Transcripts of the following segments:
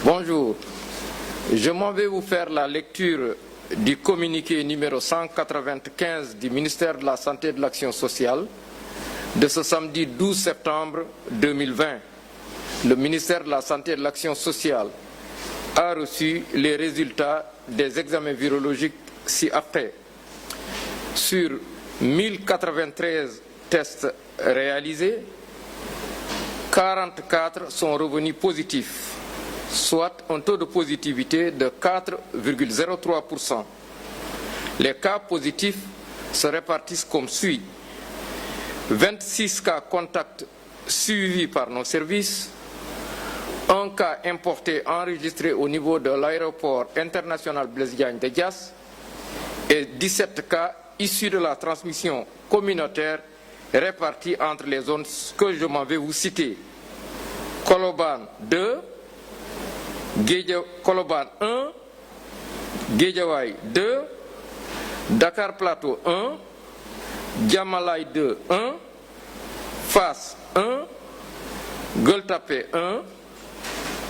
Bonjour, je m'en vais vous faire la lecture du communiqué numéro 195 du ministère de la Santé et de l'Action sociale de ce samedi 12 septembre 2020. Le ministère de la Santé et de l'Action sociale a reçu les résultats des examens virologiques ci-après. Sur 1093 tests réalisés, 44 sont revenus positifs, soit un taux de positivité de 4,03%. Les cas positifs se répartissent comme suit. 26 cas contacts suivis par nos services, un cas importé enregistré au niveau de l'aéroport international Blaise Diagne de Diass et 17 cas issus de la transmission communautaire répartis entre les zones que je m'en vais vous citer. Colobane 2, Colobane 1, Guédiawaye 2, Dakar Plateau 1, Diamalaye 2, 1, Fass 1, Gueule Tapée 1,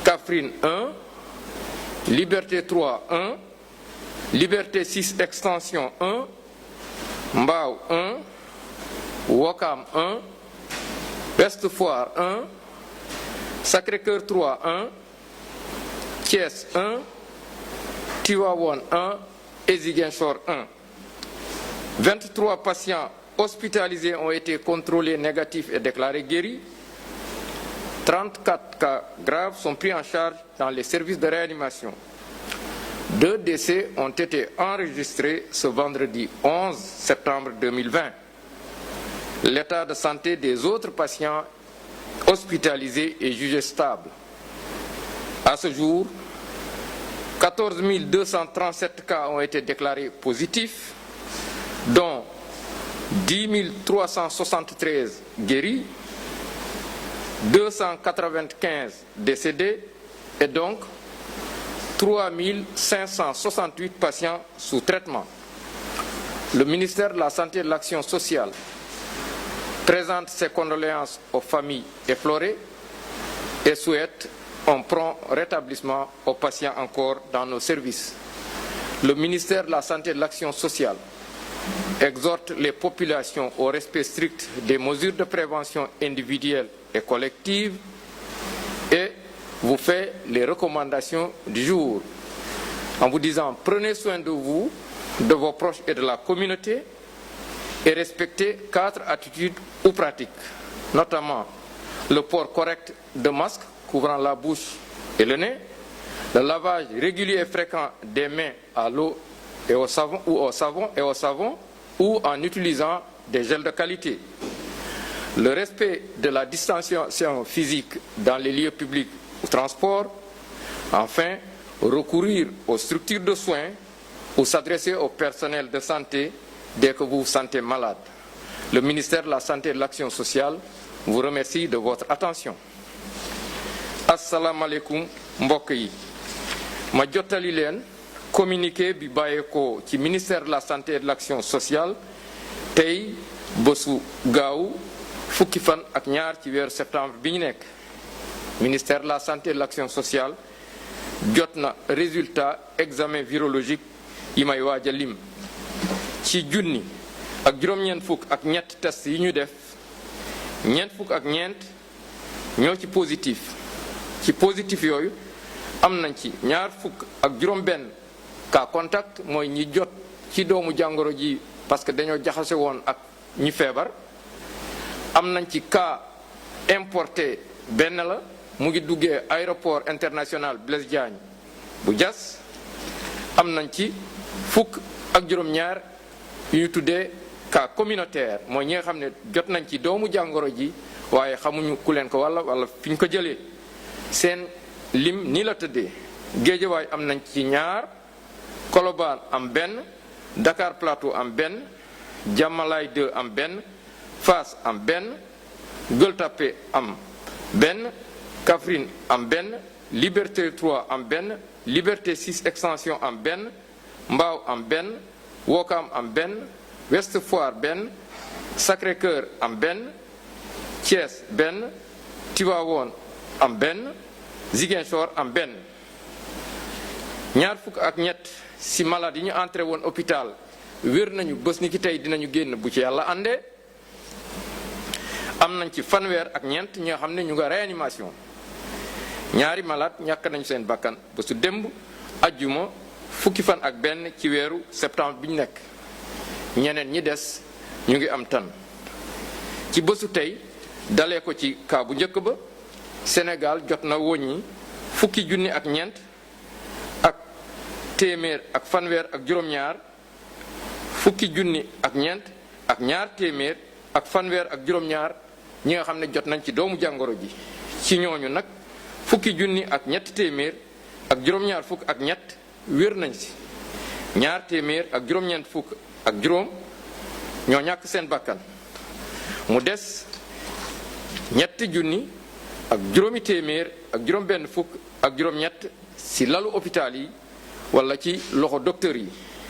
Kaffrine 1, Liberté 3 1, Liberté 6 Extension 1, Mbao 1, Ouakam 1, Ouest Foire 1, Sacré-Cœur 3 1, Thiès 1, Tivaouane 1 et Ziguinchor 1. 23 patients hospitalisés ont été contrôlés négatifs et déclarés guéris. 34 cas graves sont pris en charge dans les services de réanimation. 2 décès ont été enregistrés ce vendredi 11 septembre 2020. L'état de santé des autres patients hospitalisés est jugé stable. À ce jour, 14 237 cas ont été déclarés positifs, dont 10 373 guéris, 295 décédés et donc 3 568 patients sous traitement. Le ministère de la Santé et de l'Action sociale présente ses condoléances aux familles éplorées et souhaite un prompt rétablissement aux patients encore dans nos services. Le ministère de la Santé et de l'Action sociale exhorte les populations au respect strict des mesures de prévention individuelle et collective et vous fait les recommandations du jour en vous disant prenez soin de vous, de vos proches et de la communauté et respectez 4 attitudes ou pratiques, notamment le port correct de masques couvrant la bouche et le nez, le lavage régulier et fréquent des mains à l'eau et au savon ou en utilisant des gels de qualité. Le respect de la distanciation physique dans les lieux publics ou transports. Enfin, recourir aux structures de soins ou s'adresser au personnel de santé dès que vous vous sentez malade. Le ministère de la Santé et de l'Action sociale vous remercie de votre attention. Assalamu alaikum mbokk yi ma jottali leen communiqué bi bàyyeekoo ci ministère de la Santé et de l'Action sociale tey bésu gaaw fukki fan ak ñaar ci weeru septembre bi ñu nekk. Ministère de la Santé et de l'Action sociale jot na résultat examen virologique yi may waaj a lim ci junni ak juróom-ñeent fukk ak ñett test yi ñu def ñeent fukk ak ñeent ñoo ci positif. ci positif yooyu am nañ ci ñaar fukk ak juróom-benn cas contact mooy ñi jot ci doomu jàngoro ji parce que dañoo jaxase woon ak ñi feebar. am nañ ci cas importé benn la mu ngi duggee aéroport international Blaise Diagne bu Diass. am nañ ci fukk ak juróom-ñaar yu ñu tuddee cas communautaire mooy ñi nga xam ne jot nañ ci doomu jàngoro ji waaye xamuñu ku leen ko wala fi ñu ko jëlee. seen lim ni la tëddee Guédiawaye am nañ ci ñaar, Colobane am benn, Dakar Plateau am benn, Diamalaye 2 am benn, Fass am benn, Gueule Tapée am benn, Kaffrine am benn, Liberté 3 am benn, Liberté 6 Extension am benn, Mbao am benn, Ouakam am benn, Ouest Foire benn, Sacré-Cœur am benn, Thiès benn, Tivaouane am benn, Ziguinchor am benn. ñaar fukk ak ñett si malade yi ñu entré woon hôpital wér nañu bés ni ki tey dinañu génn bu ci yàlla àndee. am nañ ci fanweer ak ñeent ñi nga xam ne ñu nga réanimation ñaari malade ñàkk nañu seen bakkan bésu démb ajjuma fukki fan ak benn ci weeru septembre bi ñu nekk. ñeneen ñi des ñu ngi am tan ci bésu tey dalee ko ci kaa bu njëkk ba Sénégal jot na woññi fukki junni ak ñeent ak téeméer ak fanweer ak juróom-ñaar fukki junni ak ñeent ak ñaar téeméer ak fanweer ak juróom-ñaar ñi nga xam ne jot nañ ci doomu jàngoro ji. ci ñooñu nag fukki junni ak ñett téeméer ak juróom-ñaar fukk ak ñett wér nañ si ñaar téeméer ak juróom-ñeent fukk ak juróom ñoo ñàkk seen bakkan mu des ñetti junni ak juróomi téeméer ak juróom benn fukk ak juróom-ñett si lalu hôpital yi wala ci loxo docteur yi.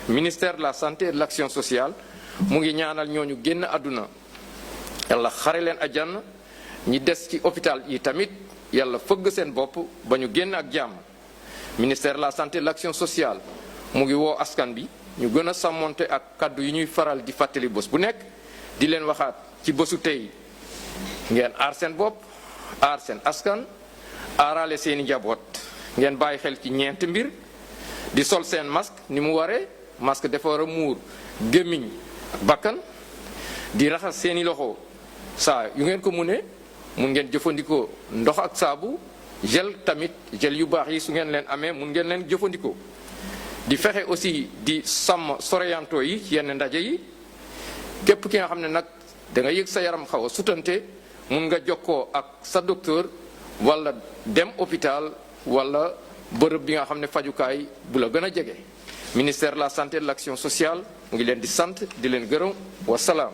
Ministère de la santé et de l'action sociale mu ngi ñaanal ñooñu génn àdduna yàlla xare leen àjjana ñi des ci hôpital yi tamit yàlla fëgg seen bopp ba ñu génn ak jàmm. Ministère de la santé et de l'action sociale mu ngi woo askan bi ñu gën a sàmmonte ak kàddu yi ñuy faral di fàttali bés bu nekk di leen waxaat ci bésu tey ngeen aar seen bopp aar seen askan aarale seeni njaboot. ngeen bàyyi xel ci ñeent mbir di sol seen masque ni mu waree masque dafa war a muur gémmiñ ak bakkan di raxas seeni loxo saa yu ngeen ko mun ngeen jëfandikoo ndox ak saabu gel tamit gel yu baax yi su ngeen leen amee mun ngeen leen jëfandikoo. di fexe aussi di sàmm soriyanto yi ci yenn ndaje yi képp ki nga xam ne nag da nga yëg sa yaram xaw a sutante mun nga jokkoo ak sa docteur wala dem hôpital wala bërëb bi nga xam ne fajukaay bu la gën a jege. Ministère de la santé et de l'action sociale mu ngi leen di sant di leen gërëm wa salaam.